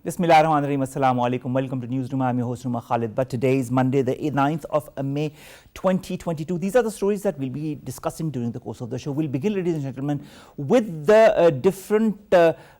Bismillahirrahmanirrahim. Assalamu alaikum. Welcome to Newsroom. I'm your host, Khalid. But today is Monday, the 9th of May 2022. These are the stories that we'll be discussing during the course of the show. We'll begin, ladies and gentlemen, with the different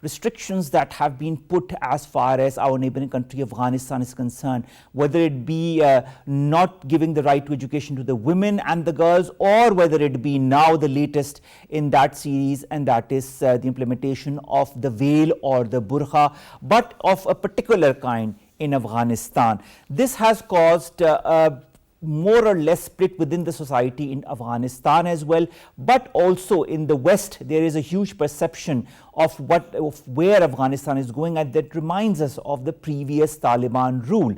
restrictions that have been put as far as our neighboring country, Afghanistan, is concerned. Whether it be not giving the right to education to the women and the girls, or whether it be now the latest in that series, and that is the implementation of the veil or the burqa, but of a particular kind in Afghanistan. This has caused more or less split within the society in Afghanistan as well, but also in the West there is a huge perception of where Afghanistan is going, and that reminds us of the previous Taliban rule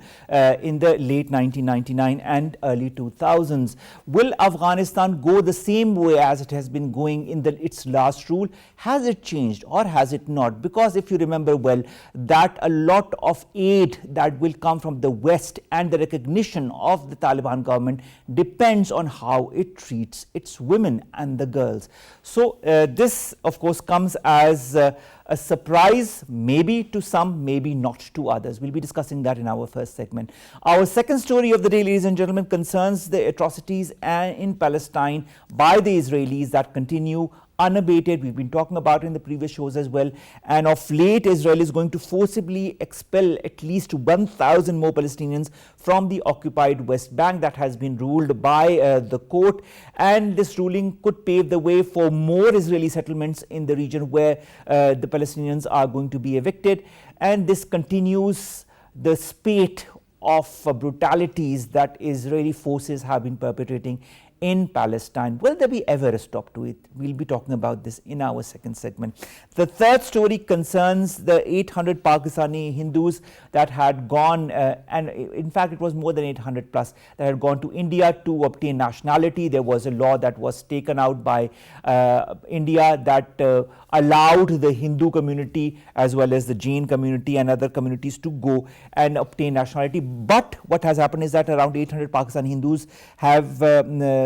in the late 1999 and early 2000s. Will Afghanistan go the same way as it has been going in its last rule? Has it changed or has it not? Because if you remember well, that a lot of aid that will come from the West and the recognition of the Taliban government depends on how it treats its women and the girls. So this of course comes as a surprise, maybe to some, maybe not to others. We'll be discussing that in our first segment. Our second story of the day, ladies and gentlemen, concerns the atrocities in Palestine by the Israelis that continue unabated. We've been talking about it in the previous shows as well, and of late Israel is going to forcibly expel at least 1,000 more Palestinians from the occupied West Bank. That has been ruled by the court, and this ruling could pave the way for more Israeli settlements in the region where the Palestinians are going to be evicted, and this continues the spate of brutalities that Israeli forces have been perpetrating in Palestine. Will there be ever a stop to it? We'll be talking about this in our second segment. The third story concerns the 800 Pakistani Hindus that had gone, and in fact it was more than 800 plus, that had gone to India to obtain nationality. There was a law that was taken out by India that allowed the Hindu community as well as the Jain community and other communities to go and obtain nationality. But what has happened is that around 800 Pakistani Hindus have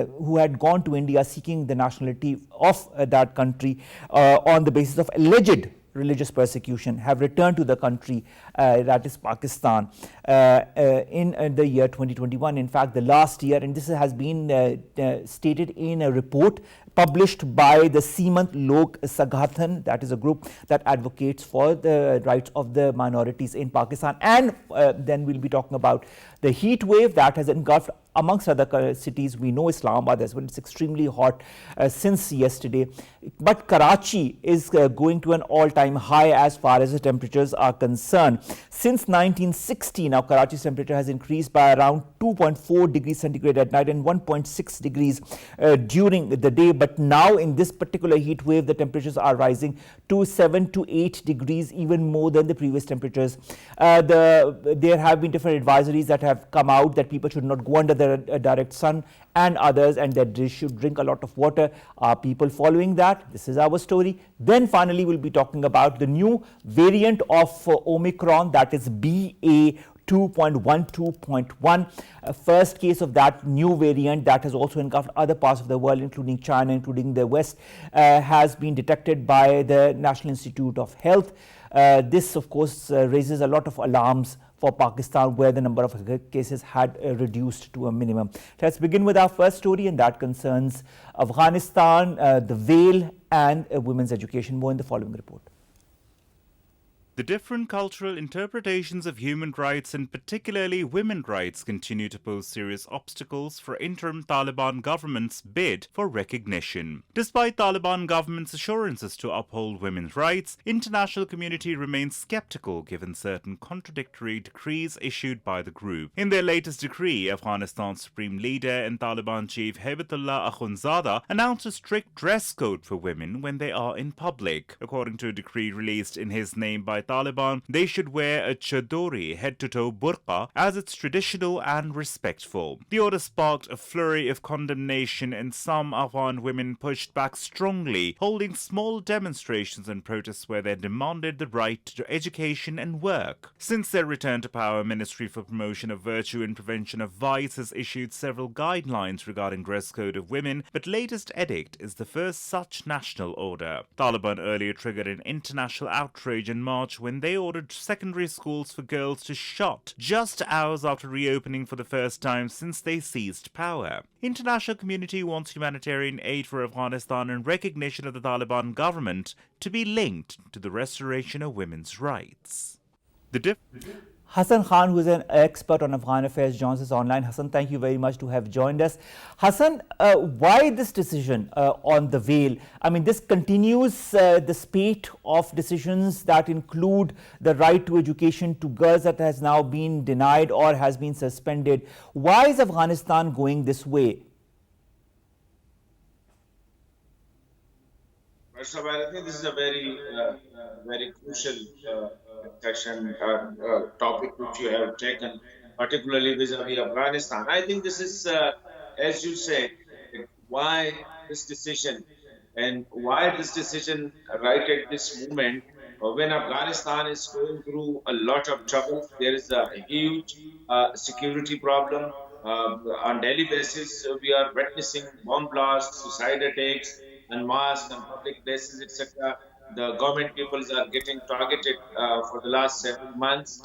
who had gone to India seeking the nationality of that country on the basis of alleged religious persecution have returned to the country, that is Pakistan, in the year 2021. In fact, the last year, and this has been stated in a report published by the Seemant Lok Sagathan, that is a group that advocates for the rights of the minorities in Pakistan. And then we'll be talking about the heat wave that has engulfed, amongst other cities. We know Islamabad as well. It's extremely hot since yesterday. But Karachi is going to an all-time high as far as the temperatures are concerned. Since 1960, now Karachi's temperature has increased by around 2.4 degrees centigrade at night and 1.6 degrees during the day. But now in this particular heat wave, the temperatures are rising to 7 to 8 degrees, even more than the previous temperatures. There have been different advisories that have come out that people should not go under the direct sun and others, and that they should drink a lot of water. Are people following that? This is our story. Then finally we'll be talking about the new variant of Omicron, that is BA 2.12.1. First case of that new variant that has also engulfed other parts of the world, including China, including the West, has been detected by the National Institute of Health. This of course raises a lot of alarms for Pakistan, where the number of cases had reduced to a minimum. Let's begin with our first story, and that concerns Afghanistan, the veil and women's education. More in the following report. The different cultural interpretations of human rights, and particularly women's rights, continue to pose serious obstacles for interim Taliban government's bid for recognition. Despite Taliban government's assurances to uphold women's rights, international community remains skeptical given certain contradictory decrees issued by the group. In their latest decree, Afghanistan's supreme leader and Taliban chief Hebatullah Akhundzada announced a strict dress code for women when they are in public. According to a decree released in his name by Taliban, they should wear a chadori head-to-toe burqa as it's traditional and respectful. The order sparked a flurry of condemnation, and some Afghan women pushed back strongly, holding small demonstrations and protests where they demanded the right to education and work. Since their return to power, Ministry for Promotion of Virtue and Prevention of Vice has issued several guidelines regarding dress code of women, but latest edict is the first such national order. Taliban earlier triggered an international outrage in March when they ordered secondary schools for girls to shut just hours after reopening for the first time since they seized power. International community wants humanitarian aid for Afghanistan and recognition of the Taliban government to be linked to the restoration of women's rights. Hassan Khan, who is an expert on Afghan affairs, joins us online. Hassan, thank you very much to have joined us. Hassan, why this decision on the veil? I mean, this continues the spate of decisions that include the right to education to girls that has now been denied or has been suspended. Why is Afghanistan going this way? First of all, I think this is a very crucial section topic which you have taken, particularly vis-a-vis Afghanistan. I think this is, as you said, why this decision and why this decision right at this moment when Afghanistan is going through a lot of trouble. There is a huge security problem. On daily basis, we are witnessing bomb blasts, suicide attacks, and mosques and public places, etc. The government peoples are getting targeted for the last several months.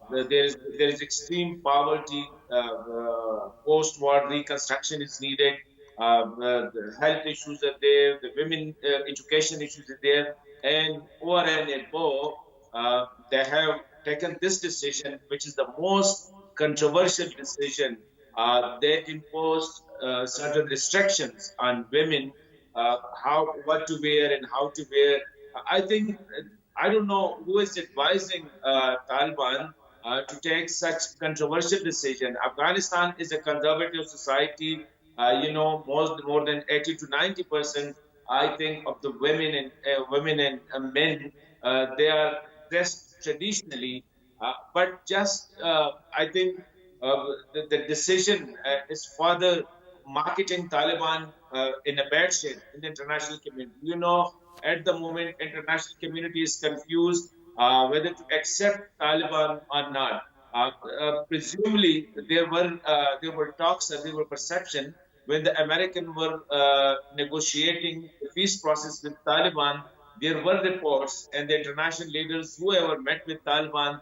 There is extreme poverty. Post-war reconstruction is needed. The health issues are there. The women education issues are there. And over and above, they have taken this decision, which is the most controversial decision. They imposed certain restrictions on women, what to wear and how to wear. I think, I don't know who is advising Taliban to take such controversial decision. Afghanistan is a conservative society. More than 80 to 90%, I think, of the women and men, they are dressed traditionally. But just, I think, the decision is further marketing Taliban in a bad shape in the international community. At the moment, international community is confused whether to accept Taliban or not. Presumably, there were talks and there were perception when the Americans were negotiating the peace process with Taliban. There were reports, and the international leaders, whoever met with Taliban,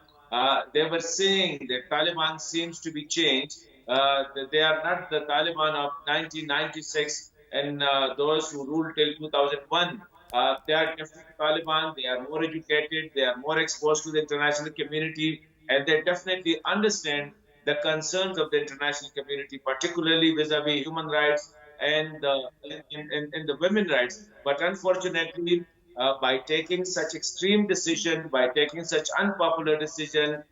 they were saying that Taliban seems to be changed. They are not the Taliban of 1996 and those who ruled till 2001. They are different Taliban. They are more educated. They are more exposed to the international community, and they definitely understand the concerns of the international community, particularly vis-a-vis human rights and the women's rights. But unfortunately, by taking such extreme decision, by taking such unpopular decision,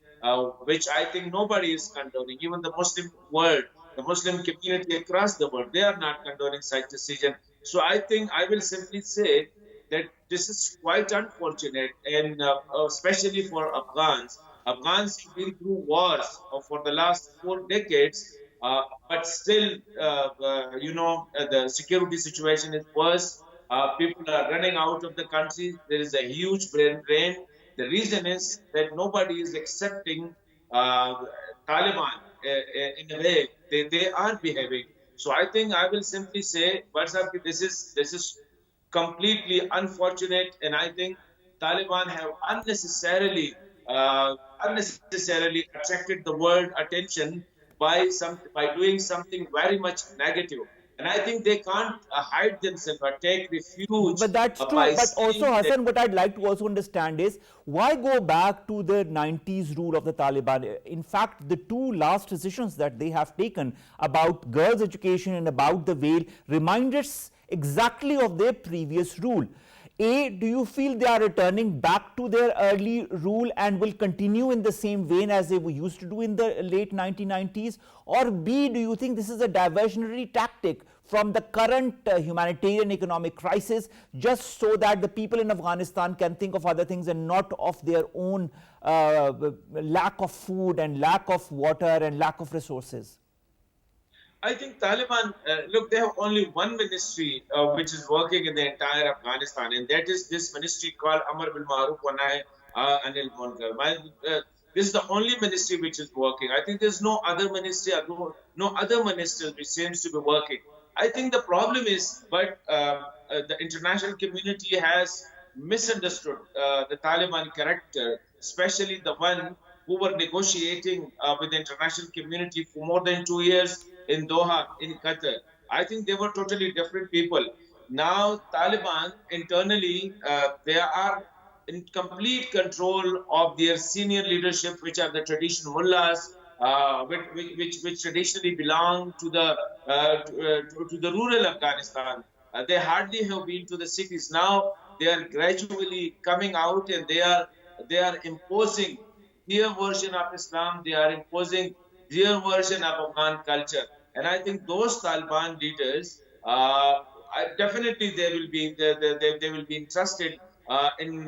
which I think nobody is condoning, even the Muslim world, the Muslim community across the world, they are not condoning such decision. So I think I will simply say that this is quite unfortunate, and especially for Afghans. Afghans have been through wars for the last 4 decades, but still, the security situation is worse. People are running out of the country. There is a huge brain drain. The reason is that nobody is accepting Taliban in a way they are behaving. So I think I will simply say, this is completely unfortunate, and I think Taliban have unnecessarily attracted the world attention by doing something very much negative. And I think they can't hide themselves or take refuge. But that's true. But also, Hassan, what I'd like to also understand is why go back to the 90s rule of the Taliban? In fact, the 2 last decisions that they have taken about girls' education and about the veil remind us exactly of their previous rule. A, do you feel they are returning back to their early rule and will continue in the same vein as they were used to do in the late 1990s? Or B, do you think this is a diversionary tactic from the current humanitarian economic crisis, just so that the people in Afghanistan can think of other things and not of their own lack of food and lack of water and lack of resources? I think Taliban, look, they have only one ministry which is working in the entire Afghanistan, and that is this ministry called Amar bil Maruf wa Nahy Anil Munkar. This is the only ministry which is working. I think there's no other ministry, no other ministry which seems to be working. I think the problem is, but the international community has misunderstood the Taliban character, especially the one who were negotiating with the international community for more than 2 years in Doha, in Qatar. I think they were totally different people. Now, Taliban internally, they are in complete control of their senior leadership, which are the traditional mullahs, which traditionally belong to the rural Afghanistan. They hardly have been to the cities. Now they are gradually coming out, and they are imposing their version of Islam. They are imposing their version of Afghan culture. And I think those Taliban leaders, definitely they will be interested in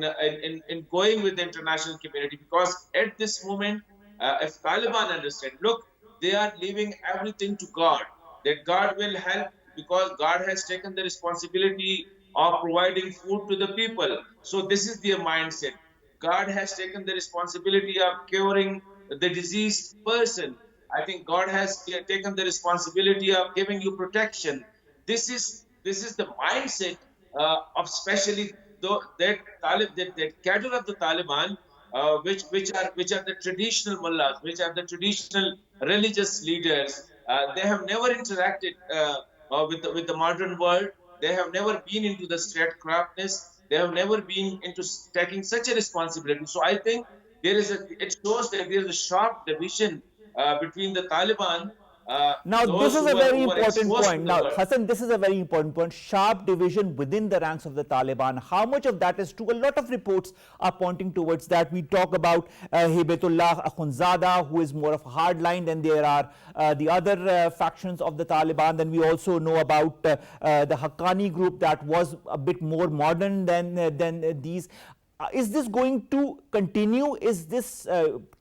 going with the international community, because at this moment, if Taliban understand, look, they are leaving everything to God, that God will help, because God has taken the responsibility of providing food to the people. So this is their mindset. God has taken the responsibility of curing the diseased person. I think God has taken the responsibility of giving you protection. This is the mindset of especially that cadre of the Taliban, which are the traditional mullahs, which are the traditional religious leaders. They have never interacted with the modern world. They have never been into the statecraftness. They have never been into taking such a responsibility. So I think it shows that there is a sharp division between the Taliban, Now, this those is who a were, very who were important exposed to point. the Now, world. Hassan, this is a very important point. Sharp division within the ranks of the Taliban. How much of that is true? A lot of reports are pointing towards that. We talk about Hibatullah Akhundzada, who is more of a hardline. Then there are the other factions of the Taliban. Then we also know about the Haqqani group that was a bit more modern than these. Is this going to continue? Is this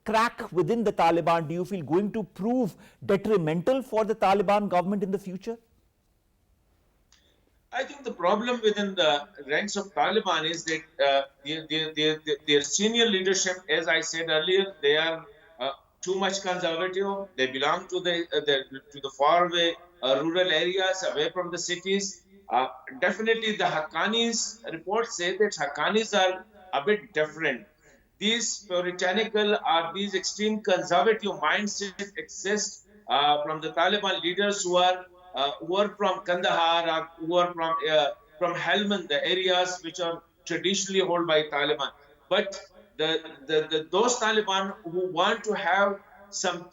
crack within the Taliban, do you feel, going to prove detrimental for the Taliban government in the future? I think the problem within the ranks of Taliban is that their senior leadership, as I said earlier, they are too much conservative. They belong to the faraway rural areas, away from the cities. Definitely, the Haqqanis reports say that Haqqanis are a bit different. These puritanical or these extreme conservative mindsets exist from the Taliban leaders who are from Kandahar, or who are from Helmand, the areas which are traditionally held by Taliban. But those Taliban who want to have some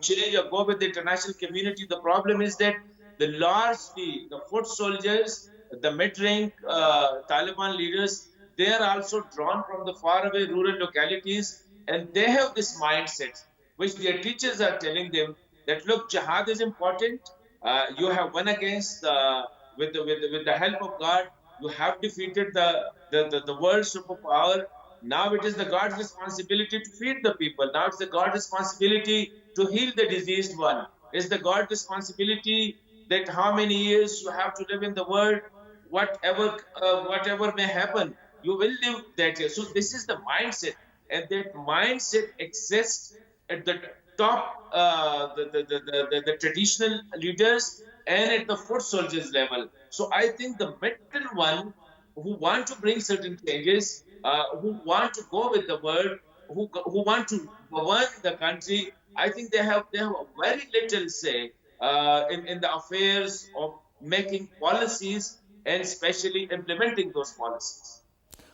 change or go with the international community, the problem is that the foot soldiers, the mid-rank Taliban leaders, they are also drawn from the faraway rural localities, and they have this mindset, which their teachers are telling them that, look, jihad is important. You have won against with the help of God. You have defeated the world superpower. Now it is the God's responsibility to feed the people. Now it's the God's responsibility to heal the diseased one. It's the God's responsibility that how many years you have to live in the world, whatever may happen, you will live that year. So this is the mindset, and that mindset exists at the top, the traditional leaders, and at the foot soldiers level. So I think the middle one, who want to bring certain changes, who want to go with the world, who want to govern the country, I think they have a very little say in the affairs of making policies and especially implementing those policies.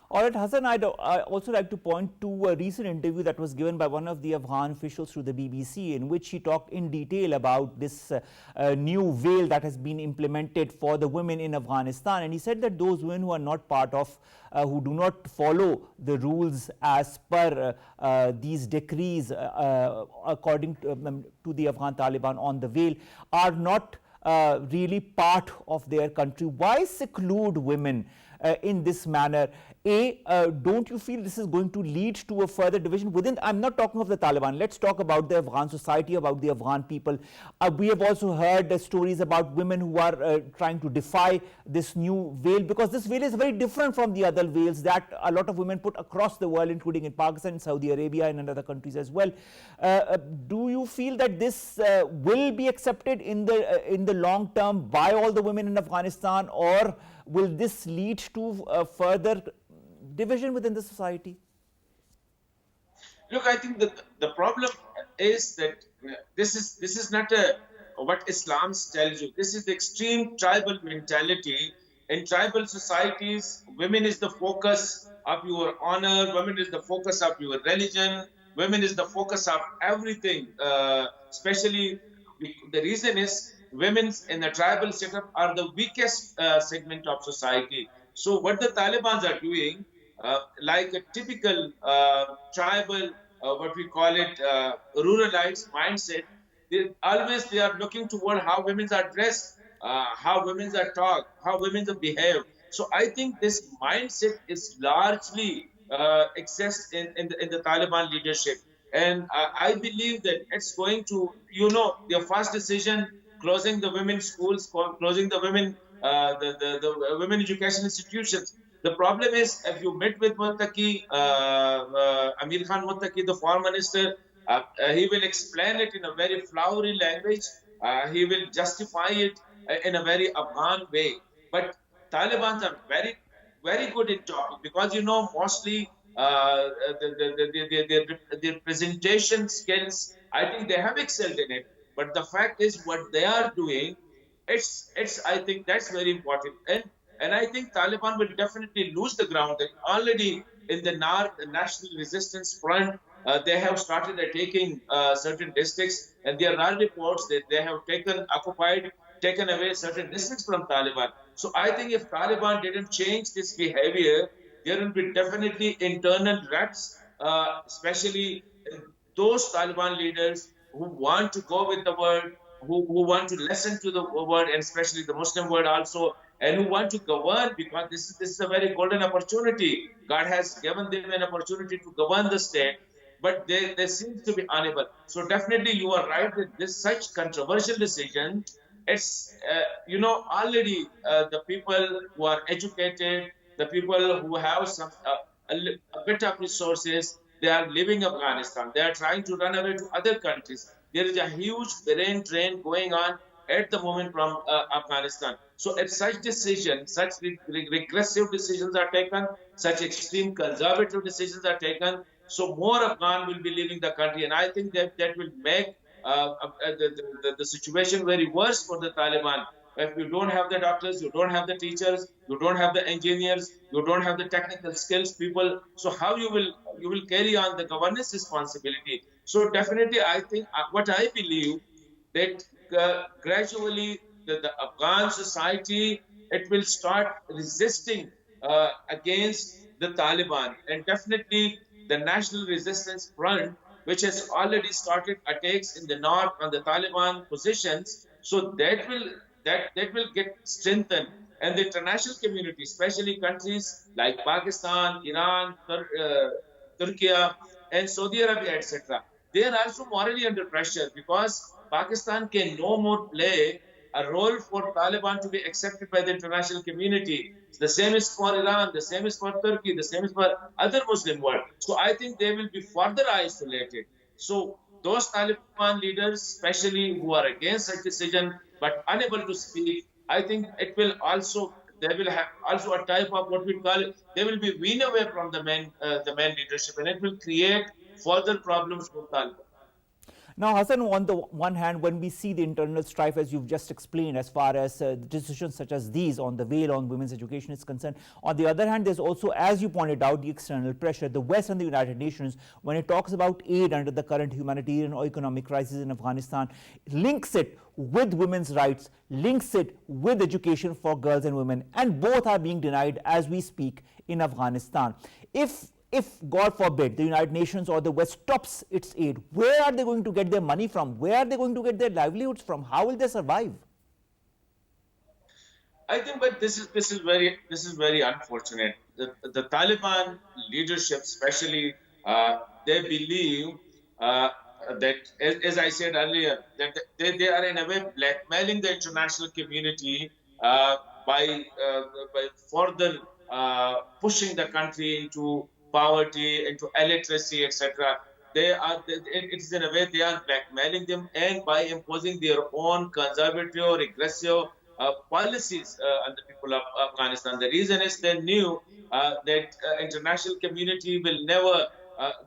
All right, Hassan, I'd also like to point to a recent interview that was given by one of the Afghan officials to the BBC, in which he talked in detail about this new veil that has been implemented for the women in Afghanistan. And he said that those women who are not part of, who do not follow the rules as per these decrees according to the Afghan Taliban on the veil, are not really part of their country. Why seclude women in this manner? Don't you feel this is going to lead to a further division within? I'm not talking of the Taliban. Let's talk about the Afghan society, about the Afghan people. We have also heard stories about women who are trying to defy this new veil, because this veil is very different from the other veils that a lot of women put across the world, including in Pakistan, Saudi Arabia, and in other countries as well. Do you feel that this will be accepted in the long term by all the women in Afghanistan, or will this lead to further division within the society? Look, I think that the problem is that this is not a what Islam tells you. This is the extreme tribal mentality. In tribal societies, women is the focus of your honor. Women is the focus of your religion. Women is the focus of everything. Especially the reason is women in the tribal setup are the weakest segment of society. So what the Taliban are doing, like a typical tribal, what we call it, ruralized mindset, they are looking toward how women are dressed, how women are talk, how women behave. So I think this mindset is largely exists in the Taliban leadership. And I believe that it's going to, their first decision, closing the women's schools, closing the women, the women education institutions. The problem is, if you met with Muttaqi, Amir Khan Muttaqi, the foreign minister, he will explain it in a very flowery language. He will justify it in a very Afghan way. But Taliban are very, very good in talking because, mostly their presentation skills, I think they have excelled in it. But the fact is, what they are doing, it's I think that's very important. And I think Taliban will definitely lose the ground. And already in the North, the National Resistance Front, they have started taking certain districts, and there are reports that they have taken away certain districts from Taliban. So I think if Taliban didn't change this behavior, there will be definitely internal rats, especially those Taliban leaders who want to go with the world, who want to listen to the word, and especially the Muslim world also, and who want to govern, because this is a very golden opportunity. God has given them an opportunity to govern the state, but they seem to be unable. So definitely you are right that this such controversial decision, it's already the people who are educated, the people who have some a bit of resources, they are leaving Afghanistan. They are trying to run away to other countries. There is a huge brain drain going on at the moment from Afghanistan. So if such decisions, such regressive decisions are taken, such extreme conservative decisions are taken, so more Afghan will be leaving the country. And I think that will make the situation very worse for the Taliban. If you don't have the doctors, you don't have the teachers, you don't have the engineers, you don't have the technical skills people. So how you will carry on the governance responsibility? So definitely, I think what I believe that gradually the Afghan society, it will start resisting against the Taliban, and definitely the National Resistance Front, which has already started attacks in the north on the Taliban positions, so that will get strengthened, and the international community, especially countries like Pakistan, Iran, Turkey, and Saudi Arabia, etc., they are also morally under pressure because Pakistan can no more play a role for Taliban to be accepted by the international community. The same is for Iran, the same is for Turkey, the same is for other Muslim world. So I think they will be further isolated. So those Taliban leaders, especially who are against such decision but unable to speak, I think it will also, they will have also a type of what we call, they will be weaned away from the main leadership, and it will create further problems for Taliban. Now, Hassan, on the one hand, when we see the internal strife, as you've just explained, as far as decisions such as these on the veil on women's education is concerned, on the other hand, there's also, as you pointed out, the external pressure. The West and the United Nations, when it talks about aid under the current humanitarian or economic crisis in Afghanistan, links it with women's rights, links it with education for girls and women, and both are being denied as we speak in Afghanistan. If, God forbid, the United Nations or the West stops its aid, where are they going to get their money from? Where are they going to get their livelihoods from? How will they survive? I think, but this is very unfortunate. The Taliban leadership, especially, they believe that, as I said earlier, that they are in a way blackmailing the international community by further pushing the country into poverty, into illiteracy, etc. It's in a way they are blackmailing them, and by imposing their own conservative, regressive policies on the people of Afghanistan. The reason is they knew that international community will never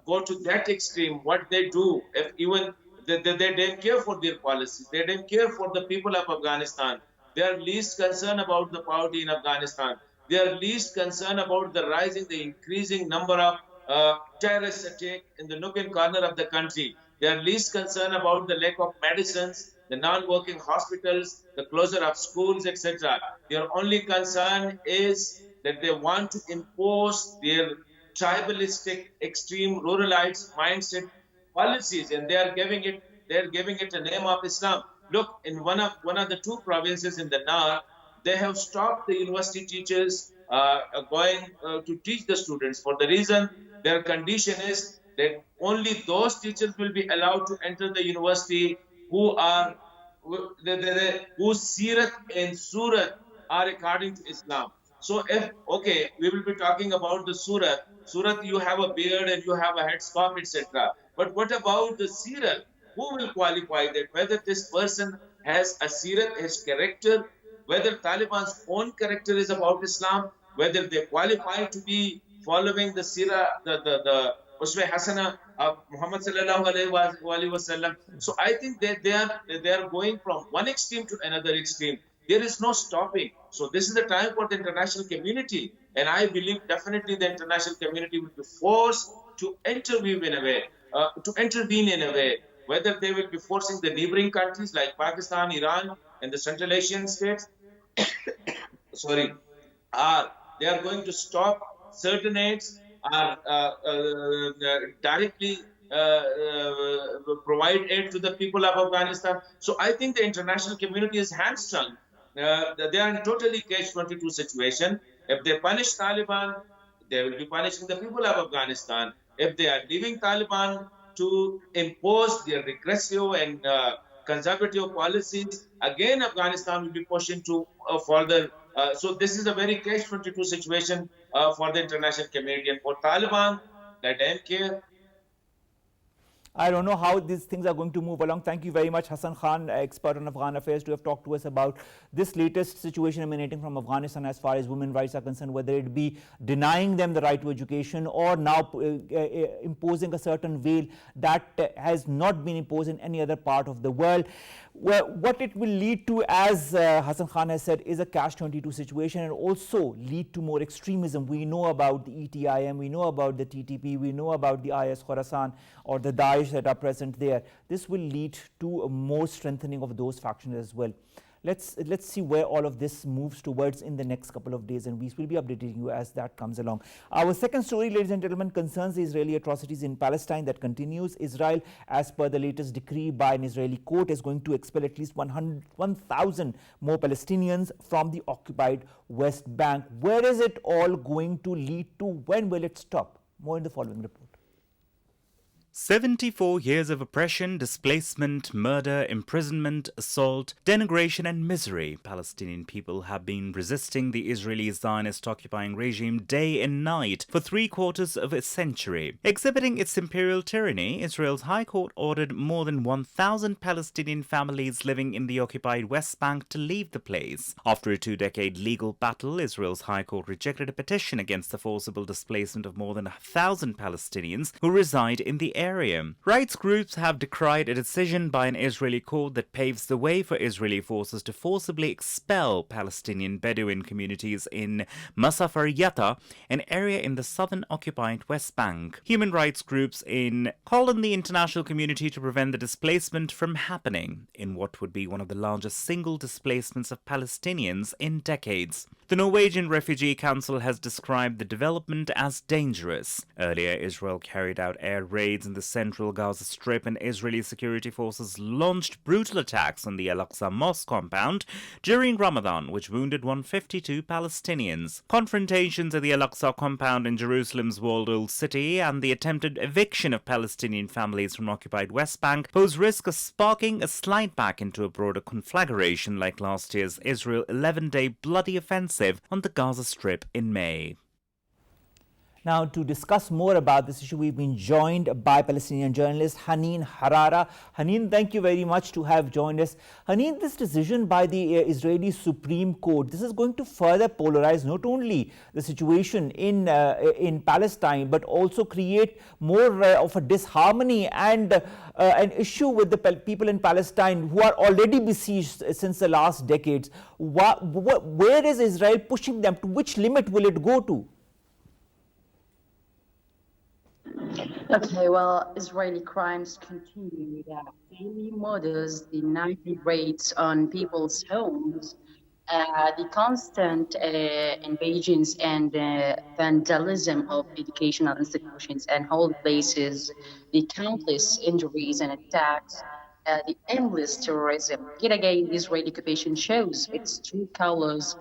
go to that extreme. What they do, if even they don't care for their policies, they don't care for the people of Afghanistan. They are least concerned about the poverty in Afghanistan. They are least concerned about the increasing number of terrorist attacks in the nook and corner of the country. They are least concerned about the lack of medicines, the non-working hospitals, the closure of schools, etc. Their only concern is that they want to impose their tribalistic, extreme, ruralites mindset policies, and they are giving it a name of Islam. Look, in one of the two provinces in the north, they have stopped the university teachers going to teach the students for the reason their condition is that only those teachers will be allowed to enter the university who are whose Sirat and Surat are according to Islam. So if okay, we will be talking about the Surat. Surat, you have a beard and you have a headscarf, etc. But what about the Sirat? Who will qualify that? Whether this person has a Sirat, his character, whether Taliban's own character is about Islam, whether they qualify to be following the Sirah, the Uswa Hasana of Muhammad sallallahu alaihi wasallam. So I think that they are going from one extreme to another extreme. There is no stopping. So this is the time for the international community, and I believe definitely the international community will be forced to intervene in a way, whether they will be forcing the neighboring countries like Pakistan, Iran, and the Central Asian states, sorry, are they are going to stop certain aids, are directly provide aid to the people of Afghanistan. So I think the international community is hamstrung. They are in totally catch-22 situation. If they punish Taliban, they will be punishing the people of Afghanistan. If they are leaving Taliban to impose their regressive and conservative policies, again Afghanistan will be pushing to further. So this is a very catch-22 situation for the international community. And for Taliban, they don't care. I don't know how these things are going to move along. Thank you very much, Hassan Khan, expert on Afghan affairs, to have talked to us about this latest situation emanating from Afghanistan as far as women's rights are concerned, whether it be denying them the right to education or now imposing a certain veil that has not been imposed in any other part of the world. Well, what it will lead to, as Hassan Khan has said, is a catch-22 situation, and also lead to more extremism. We know about the ETIM, we know about the TTP, we know about the IS Khorasan or the Daesh that are present there. This will lead to a more strengthening of those factions as well. Let's see where all of this moves towards in the next couple of days and weeks. We'll be updating you as that comes along. Our second story, ladies and gentlemen, concerns the Israeli atrocities in Palestine that continues. Israel, as per the latest decree by an Israeli court, is going to expel at least 1,000 more Palestinians from the occupied West Bank. Where is it all going to lead to? When will it stop? More in the following report. 74 years of oppression, displacement, murder, imprisonment, assault, denigration and misery. Palestinian people have been resisting the Israeli Zionist occupying regime day and night for 3/4 of a century. Exhibiting its imperial tyranny, Israel's High Court ordered more than 1,000 Palestinian families living in the occupied West Bank to leave the place. After a 2-decade legal battle, Israel's High Court rejected a petition against the forcible displacement of more than 1,000 Palestinians who reside in the area. Rights groups have decried a decision by an Israeli court that paves the way for Israeli forces to forcibly expel Palestinian Bedouin communities in Masafar Yatta, an area in the southern occupied West Bank. Human rights groups call on the international community to prevent the displacement from happening in what would be one of the largest single displacements of Palestinians in decades. The Norwegian Refugee Council has described the development as dangerous. Earlier, Israel carried out air raids in the central Gaza Strip, and Israeli security forces launched brutal attacks on the Al-Aqsa Mosque compound during Ramadan, which wounded 152 Palestinians. Confrontations at the Al-Aqsa compound in Jerusalem's walled Old City and the attempted eviction of Palestinian families from occupied West Bank pose risk of sparking a slide back into a broader conflagration like last year's Israel 11-day bloody offensive on the Gaza Strip in May. Now, to discuss more about this issue, we've been joined by Palestinian journalist Haneen Harara. Haneen, thank you very much to have joined us. Haneen, this decision by the Israeli Supreme Court, this is going to further polarize not only the situation in Palestine, but also create more of a disharmony and an issue with the people in Palestine who are already besieged since the last decades. Where is Israel pushing them? To which limit will it go to? Okay, well, Israeli crimes continue. The daily murders, the nightly raids on people's homes, the constant invasions and vandalism of educational institutions and holy places, the countless injuries and attacks, the endless terrorism. Yet again, the Israeli occupation shows its true colors.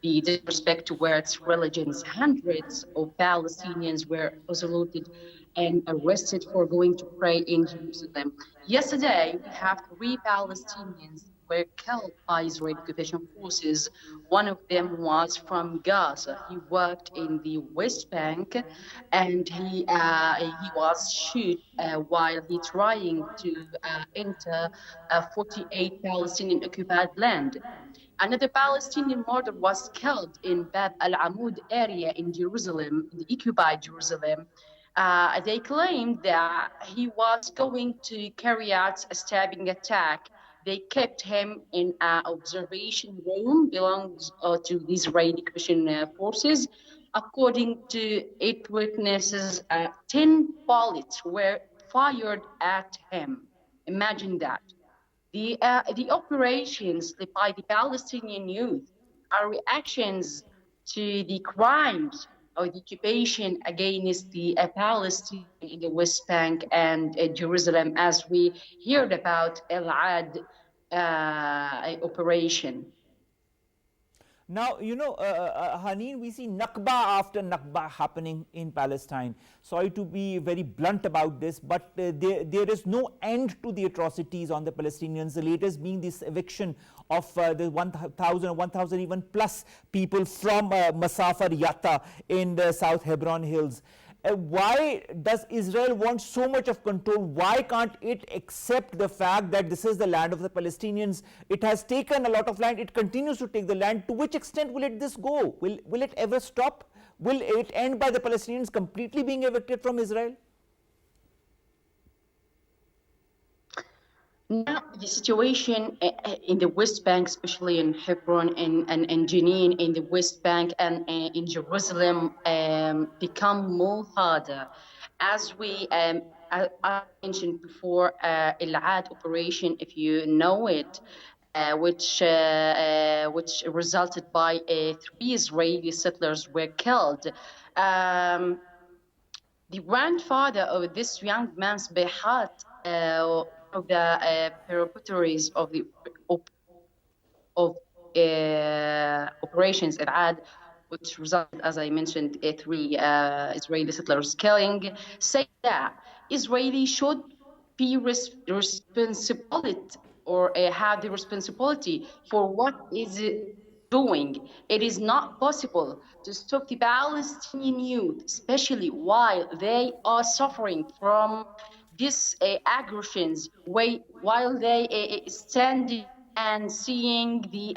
The disrespect towards religions. Hundreds of Palestinians were assaulted and arrested for going to pray in Jerusalem. Yesterday, we have 3 Palestinians were killed by Israeli occupation forces. One of them was from Gaza. He worked in the West Bank, and he was shot while he trying to enter 48 Palestinian occupied land. Another Palestinian murderer was killed in Bab al-Amud area in Jerusalem, in the occupied Jerusalem. They claimed that he was going to carry out a stabbing attack. They kept him in an observation room belongs to the Israeli Christian forces. According to 8 witnesses, 10 bullets were fired at him. Imagine that. The operations by the Palestinian youth are reactions to the crimes of the occupation against the Palestinians in the West Bank and Jerusalem, as we heard about Al-Ad operation. Now, Haneen, we see Nakba after Nakba happening in Palestine. Sorry to be very blunt about this, but there is no end to the atrocities on the Palestinians. The latest being this eviction of the 1,000 even plus people from Masafar Yatta in the South Hebron Hills. Why does Israel want so much of control? Why can't it accept the fact that this is the land of the Palestinians? It has taken a lot of land. It continues to take the land. To which extent will this go? Will it ever stop? Will it end by the Palestinians completely being evicted from Israel? Now, the situation in the West Bank, especially in Hebron and Jenin, in the West Bank and in Jerusalem, become more harder. As I mentioned before, Al-Ad operation, if you know it, which resulted by 3 Israeli settlers were killed. The grandfather of this young man's Behat, of the perpetrators of the operations Al-Ad, which resulted, as I mentioned, 3 Israeli settlers killing, say that Israeli should be responsibility or have the responsibility for what is it doing. It is not possible to stop the Palestinian youth, especially while they are suffering from these aggressions, while they standing and seeing the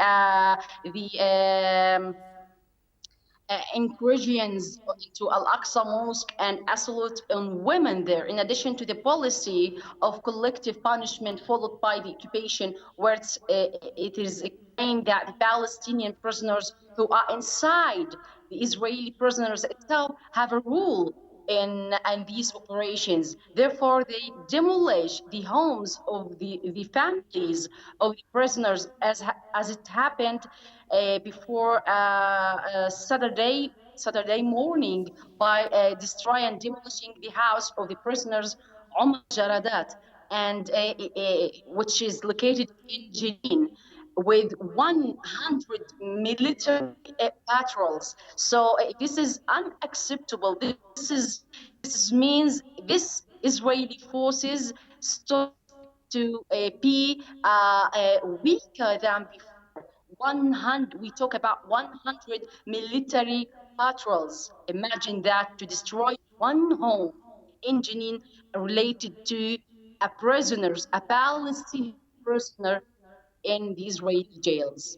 incursions into Al-Aqsa Mosque and assault on women there, in addition to the policy of collective punishment followed by the occupation, where it is claimed that the Palestinian prisoners who are inside the Israeli prisoners itself have a rule in these operations. Therefore, they demolish the homes of the families of the prisoners, as it happened before Saturday morning by destroying and demolishing the house of the prisoners Omar Jaradat, and which is located in Jenin, with 100 military patrols. So this is unacceptable. This means this Israeli forces start to be weaker than before. 100, we talk about 100 military patrols. Imagine that, to destroy one home in Jenin related to a Palestinian prisoner in the Israeli jails.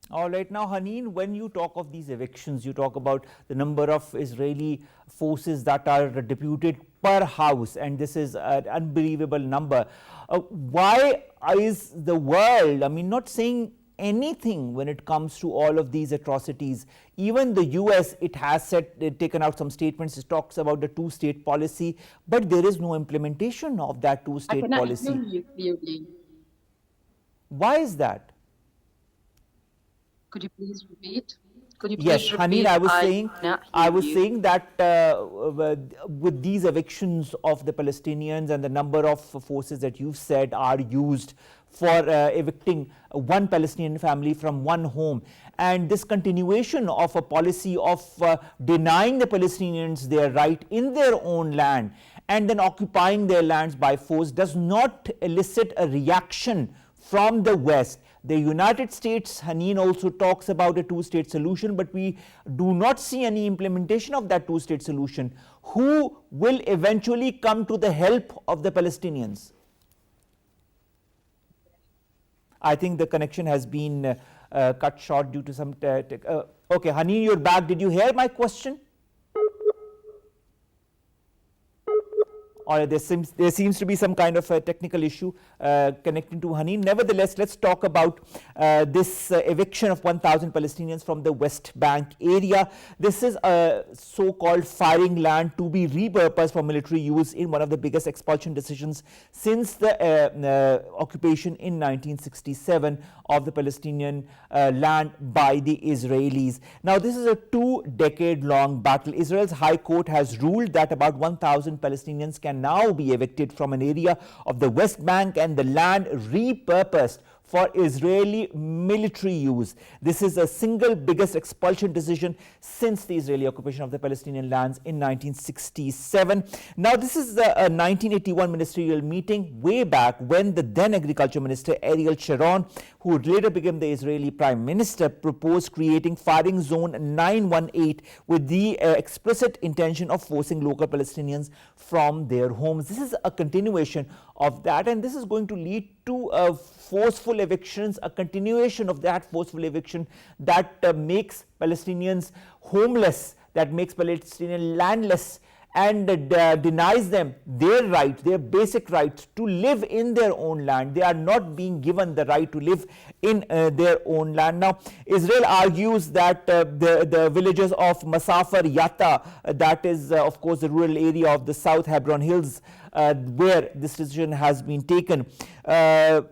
All right, now Haneen, when you talk of these evictions, you talk about the number of Israeli forces that are deputed per house, and this is an unbelievable number. Why is the world, I mean, not saying anything when it comes to all of these atrocities? Even the US, it has taken out some statements. It talks about the two-state policy, but there is no implementation of that two-state I policy. cannot hear you clearly. Why is that? Could you please repeat? Yes, Haneen, I was saying that with these evictions of the Palestinians and the number of forces that you've said are used for evicting one Palestinian family from one home, and this continuation of a policy of denying the Palestinians their right in their own land and then occupying their lands by force does not elicit a reaction from the West. The United States, Haneen, also talks about a two-state solution, but we do not see any implementation of that two-state solution. Who will eventually come to the help of the Palestinians? I think the connection has been cut short due to some... okay, Haneen, you're back. Did you hear my question? Or there seems to be some kind of a technical issue connecting to Haneen. Nevertheless, let's talk about this eviction of 1,000 Palestinians from the West Bank area. This is a so-called firing land to be repurposed for military use in one of the biggest expulsion decisions since the occupation in 1967 of the Palestinian land by the Israelis. Now, this is a 2-decade-long battle. Israel's High Court has ruled that about 1,000 Palestinians can now be evicted from an area of the West Bank and the land repurposed for Israeli military use. This is the single biggest expulsion decision since the Israeli occupation of the Palestinian lands in 1967. Now, this is a 1981 ministerial meeting way back when the then Agriculture Minister Ariel Sharon, who would later become the Israeli Prime Minister, proposed creating firing zone 918 with the explicit intention of forcing local Palestinians from their homes. This is a continuation of that, and this is going to lead to forceful evictions, a continuation of that forceful eviction that makes Palestinians homeless, that makes Palestinians landless, and denies them their right, their basic rights to live in their own land. They are not being given the right to live in their own land. Now, Israel argues that the villages of Masafar Yatta, that is of course the rural area of the South Hebron Hills, where this decision has been taken, the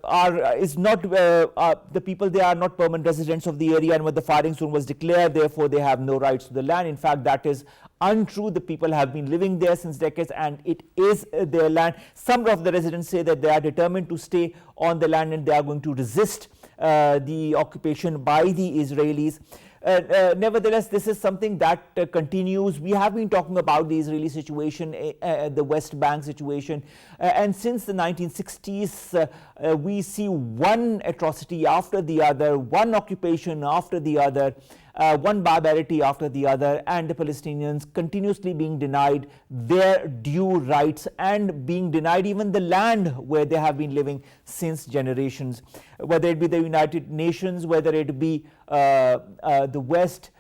people there are not permanent residents of the area, and when the firing zone was declared, therefore they have no rights to the land. In fact, that is untrue. The people have been living there since decades, and it is their land. Some of the residents say that they are determined to stay on the land and they are going to resist the occupation by the Israelis. Nevertheless, this is something that continues. We have been talking about the Israeli situation, the West Bank situation, and since the 1960s, we see one atrocity after the other, one occupation after the other, one barbarity after the other, and the Palestinians continuously being denied their due rights and being denied even the land where they have been living since generations. Whether it be the United Nations, whether it be the West,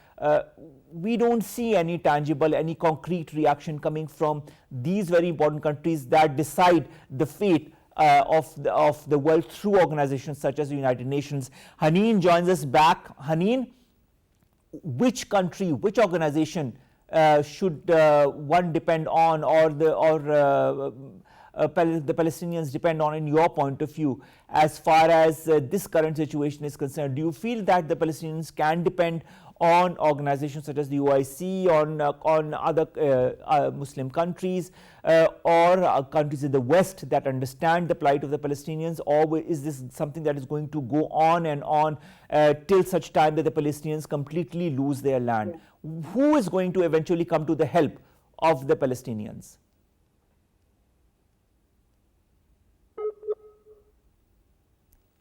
we don't see any tangible, any concrete reaction coming from these very important countries that decide the fate of the world through organizations such as the United Nations. Haneen joins us back. Haneen, which country, which organization should one depend on, or the Palestinians depend on, in your point of view, as far as this current situation is concerned? Do you feel that the Palestinians can depend on organizations such as the OIC, on other Muslim countries, or countries in the West that understand the plight of the Palestinians, or is this something that is going to go on and on till such time that the Palestinians completely lose their land? Yeah. Who is going to eventually come to the help of the Palestinians?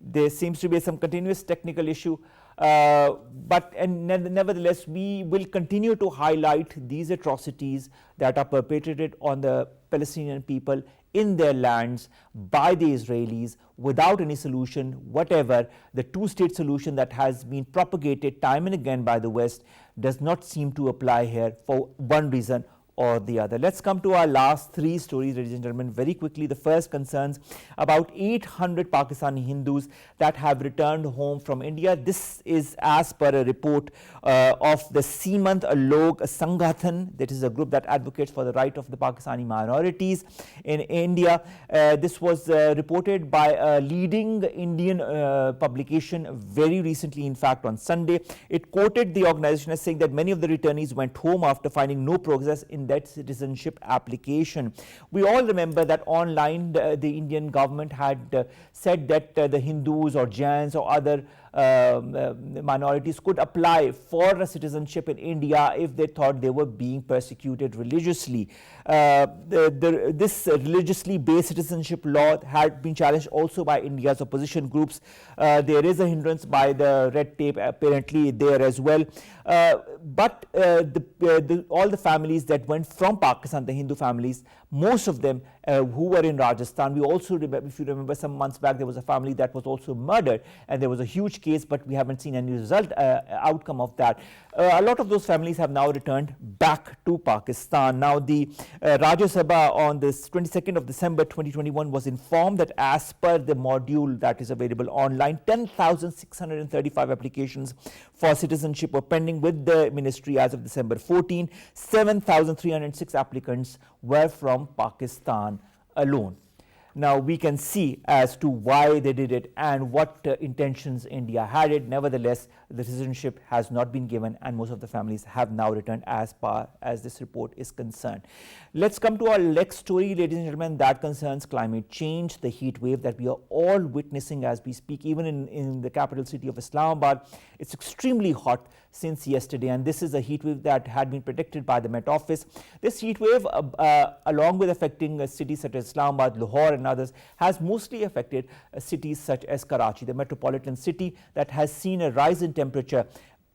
There seems to be some continuous technical issue. But nevertheless, we will continue to highlight these atrocities that are perpetrated on the Palestinian people in their lands by the Israelis without any solution whatever. The two-state solution that has been propagated time and again by the West does not seem to apply here for one reason or the other. Let's come to our last three stories, ladies and gentlemen, very quickly. The first concerns about 800 Pakistani Hindus that have returned home from India. This is as per a report of the Seemant Log Sanghathan. That is a group that advocates for the right of the Pakistani minorities in India. This was reported by a leading Indian publication very recently, in fact on Sunday. It quoted the organization as saying that many of the returnees went home after finding no progress in that citizenship application. We all remember that online the Indian government had said that the Hindus or Jains or other minorities could apply for a citizenship in India if they thought they were being persecuted religiously. This religiously based citizenship law had been challenged also by India's opposition groups. There is a hindrance by the red tape apparently there as well. But all the families that went from Pakistan, the Hindu families, most of them who were in Rajasthan. We also remember, if you remember, some months back there was a family that was also murdered, and there was a huge case, but we haven't seen any outcome of that. A lot of those families have now returned back to Pakistan. Now the Rajya Sabha on this 22nd of December 2021 was informed that as per the module that is available online, 10,635 applications for citizenship were pending with the ministry as of December 14. 7,306 applicants were from Pakistan alone. Now we can see as to why they did it and what intentions India had it. Nevertheless, the citizenship has not been given, and most of the families have now returned as far as this report is concerned. Let's come to our next story, ladies and gentlemen, that concerns climate change, the heat wave that we are all witnessing as we speak. Even in the capital city of Islamabad, it's extremely hot since yesterday, and this is a heat wave that had been predicted by the Met Office. This heat wave, along with affecting cities such as Islamabad, Lahore and others, has mostly affected cities such as Karachi, the metropolitan city that has seen a rise in temperature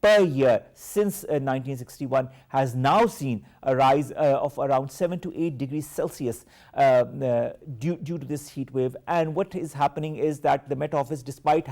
per year since 1961, has now seen a rise of around 7 to 8 degrees Celsius due to this heat wave. And what is happening is that the Met Office, despite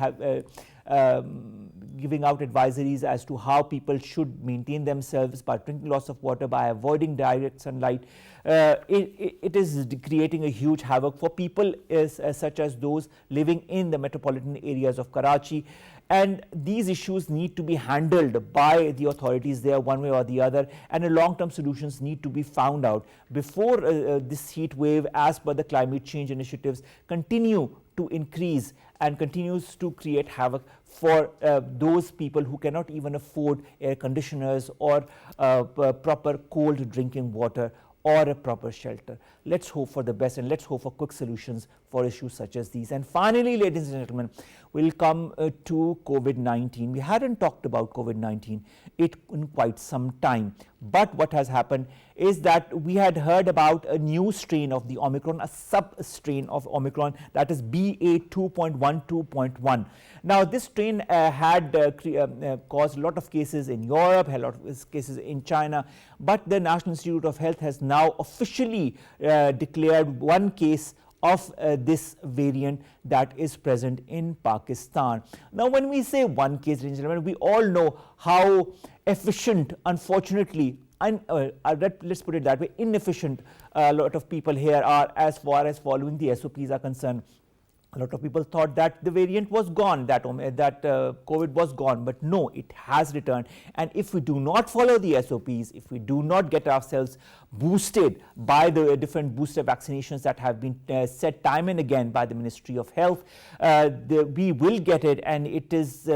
giving out advisories as to how people should maintain themselves by drinking lots of water, by avoiding direct sunlight, it is creating a huge havoc for people such as those living in the metropolitan areas of Karachi. And these issues need to be handled by the authorities there one way or the other, and long-term solutions need to be found out before this heat wave, as per the climate change initiatives, continue to increase and continues to create havoc for those people who cannot even afford air conditioners or proper cold drinking water or a proper shelter. Let's hope for the best, and let's hope for quick solutions for issues such as these. And finally, ladies and gentlemen, we'll come to COVID-19. We hadn't talked about COVID-19 in quite some time, but what has happened is that we had heard about a new strain of the Omicron, a sub-strain of Omicron, that is BA.2.12.1. Now, this strain had caused a lot of cases in Europe, a lot of cases in China, but the National Institute of Health has now officially declared one case of this variant that is present in Pakistan. Now, when we say one case, ladies and gentlemen, we all know how efficient, unfortunately, let's put it that way, inefficient a lot of people here are as far as following the SOPs are concerned. A lot of people thought that the variant was gone, that COVID was gone, but no, it has returned. And if we do not follow the SOPs, if we do not get ourselves boosted by the different booster vaccinations that have been said time and again by the Ministry of Health, we will get it, and it is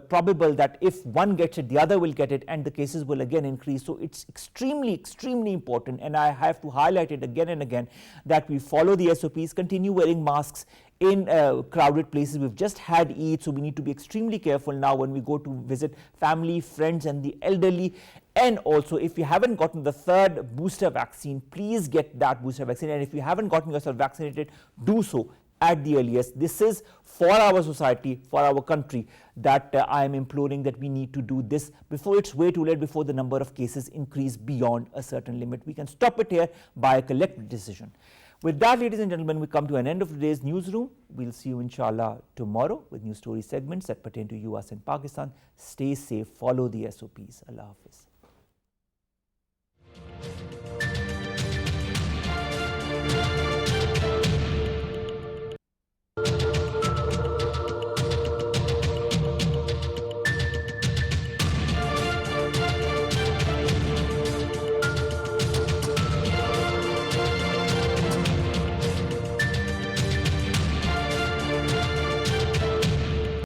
probable that if one gets it, the other will get it, and the cases will again increase. So it's extremely, extremely important, and I have to highlight it again and again, that we follow the SOPs, continue wearing masks in crowded places. We've just had Eid, so we need to be extremely careful now when we go to visit family, friends and the elderly. And also, if you haven't gotten the third booster vaccine, please get that booster vaccine. And if you haven't gotten yourself vaccinated, do so. at the earliest. This is for our society, for our country, that I am imploring that we need to do this before it's way too late, before the number of cases increase beyond a certain limit. We can stop it here by a collective decision. With that, ladies and gentlemen, we come to an end of today's newsroom. We'll see you inshallah tomorrow with new story segments that pertain to you, us, and Pakistan. Stay safe, follow the SOPs. Allah Hafiz.